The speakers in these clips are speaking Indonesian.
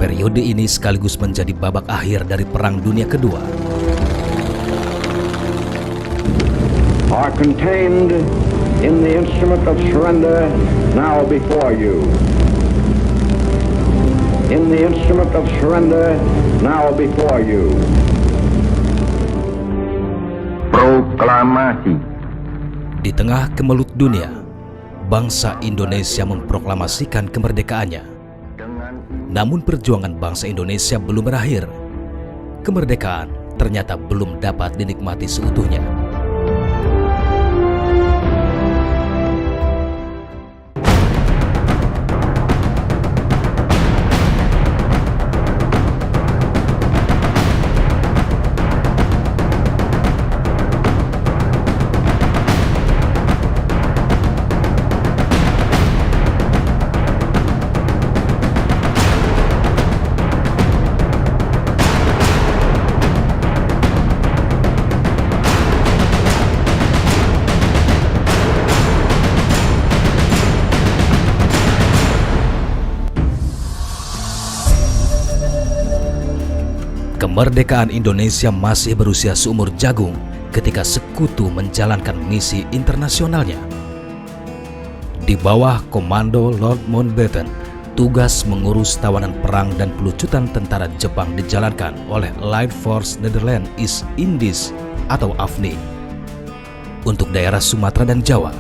Periode ini sekaligus menjadi babak akhir dari Perang Dunia Kedua. Are contained in the instrument of surrender now before you. In the instrument of surrender now before you. Proklamasi. Di tengah kemelut dunia, bangsa Indonesia memproklamasikan kemerdekaannya. Namun perjuangan bangsa Indonesia belum berakhir. Kemerdekaan ternyata belum dapat dinikmati seutuhnya. Kemerdekaan Indonesia masih berusia seumur jagung ketika Sekutu menjalankan misi internasionalnya. Di bawah komando Lord Mountbatten, tugas mengurus tawanan perang dan pelucutan tentara Jepang dijalankan oleh Allied Force Netherlands East Indies atau AFNI. Untuk daerah Sumatera dan Jawa,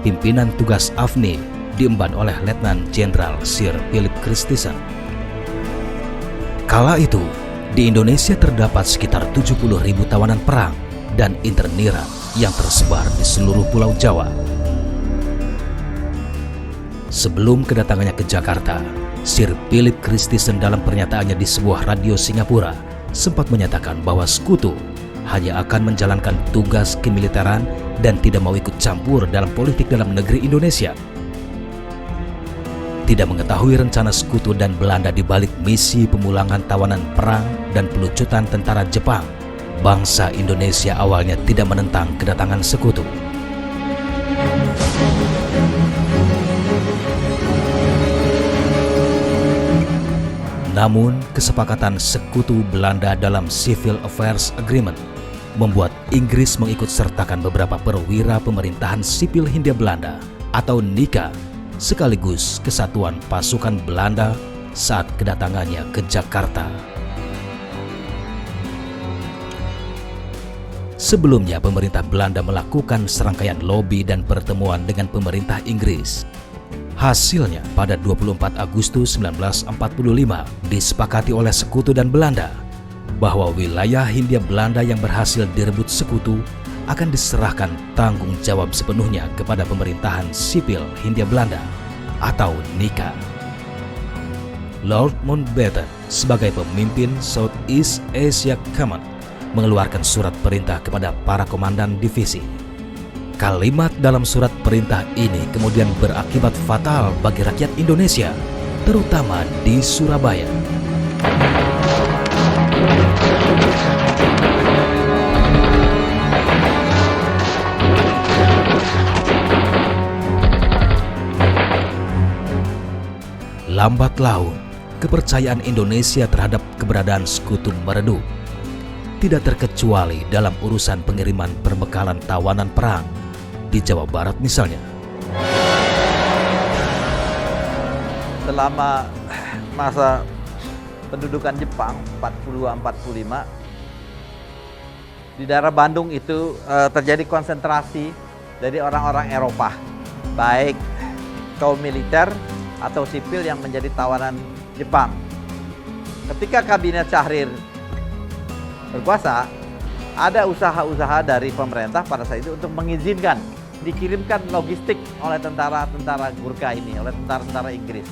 pimpinan tugas AFNI diemban oleh Letnan Jenderal Sir Philip Christison. Kala itu, di Indonesia terdapat sekitar 70.000 tawanan perang dan interniran yang tersebar di seluruh Pulau Jawa. Sebelum kedatangannya ke Jakarta, Sir Philip Christison dalam pernyataannya di sebuah radio Singapura sempat menyatakan bahwa Sekutu hanya akan menjalankan tugas kemiliteran dan tidak mau ikut campur dalam politik dalam negeri Indonesia. Tidak mengetahui rencana Sekutu dan Belanda di balik misi pemulangan tawanan perang dan pelucutan tentara Jepang, bangsa Indonesia awalnya tidak menentang kedatangan Sekutu. Namun, kesepakatan Sekutu Belanda dalam Civil Affairs Agreement membuat Inggris mengikut sertakan beberapa perwira pemerintahan sipil Hindia Belanda atau NIKA sekaligus kesatuan pasukan Belanda saat kedatangannya ke Jakarta. Sebelumnya, pemerintah Belanda melakukan serangkaian lobi dan pertemuan dengan pemerintah Inggris. Hasilnya, pada 24 Agustus 1945 disepakati oleh Sekutu dan Belanda bahwa wilayah Hindia Belanda yang berhasil direbut Sekutu akan diserahkan tanggung jawab sepenuhnya kepada pemerintahan sipil Hindia Belanda atau NIKA. Lord Mountbatten sebagai pemimpin Southeast Asia Command mengeluarkan surat perintah kepada para komandan divisi. Kalimat dalam surat perintah ini kemudian berakibat fatal bagi rakyat Indonesia, terutama di Surabaya. Lambat laun, kepercayaan Indonesia terhadap keberadaan Sekutu meredup. Tidak terkecuali dalam urusan pengiriman perbekalan tawanan perang di Jawa Barat misalnya. Selama masa pendudukan Jepang 42-45, di daerah Bandung itu terjadi konsentrasi dari orang-orang Eropa, baik kaum militer atau sipil yang menjadi tawanan Jepang. Ketika kabinet Syahrir berkuasa, ada usaha-usaha dari pemerintah pada saat itu untuk mengizinkan dikirimkan logistik oleh tentara-tentara Gurkha ini, oleh tentara-tentara Inggris.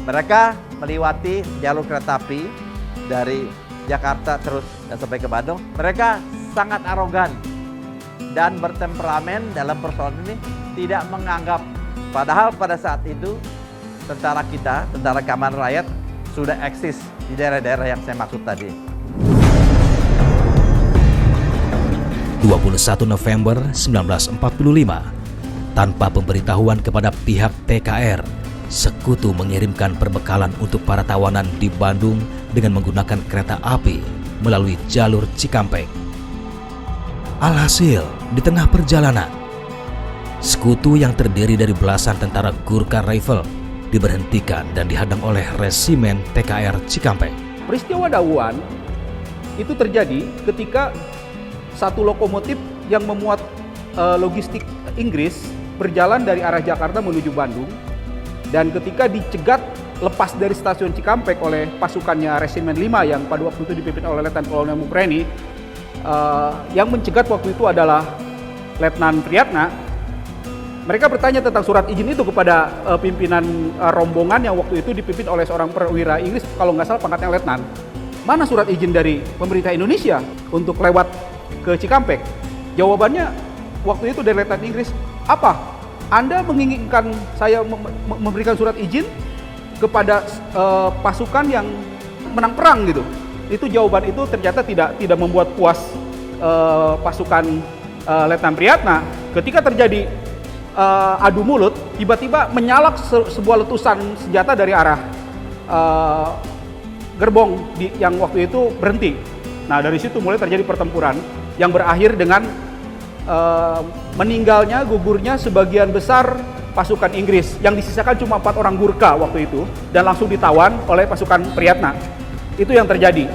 Mereka melewati jalur kereta api dari Jakarta terus dan sampai ke Bandung. Mereka sangat arogan dan bertemperamen dalam persoalan ini, tidak menganggap. Padahal pada saat itu tentara kita, tentara keamanan rakyat, sudah eksis di daerah-daerah yang saya maksud tadi. 21 November 1945, tanpa pemberitahuan kepada pihak TKR, Sekutu mengirimkan perbekalan untuk para tawanan di Bandung dengan menggunakan kereta api melalui jalur Cikampek. Alhasil, di tengah perjalanan, sekutu yang terdiri dari belasan tentara Gurkha Rifle diberhentikan dan dihadang oleh resimen TKR Cikampek. Peristiwa Dauan itu terjadi ketika satu lokomotif yang memuat logistik Inggris berjalan dari arah Jakarta menuju Bandung, dan ketika dicegat lepas dari stasiun Cikampek oleh pasukannya Resimen 5 yang pada waktu itu dipimpin oleh Letnan Kolonel Mupreni, yang mencegat waktu itu adalah Letnan Priyatna. Mereka bertanya tentang surat izin itu kepada pimpinan rombongan yang waktu itu dipimpin oleh seorang perwira Inggris, kalau nggak salah pangkatnya letnan. Mana surat izin dari pemerintah Indonesia untuk lewat ke Cikampek? Jawabannya waktu itu dari letnan Inggris, apa? Anda menginginkan saya memberikan surat izin kepada pasukan yang menang perang gitu? Itu jawaban itu ternyata tidak membuat puas pasukan Letnan Priyatna. Ketika terjadi adu mulut, tiba-tiba menyalak sebuah letusan senjata dari arah gerbong yang waktu itu berhenti. Nah, dari situ mulai terjadi pertempuran yang berakhir dengan meninggalnya, gugurnya sebagian besar pasukan Inggris. Yang disisakan cuma 4 orang Gurkha waktu itu dan langsung ditawan oleh pasukan Priyatna. Itu yang terjadi.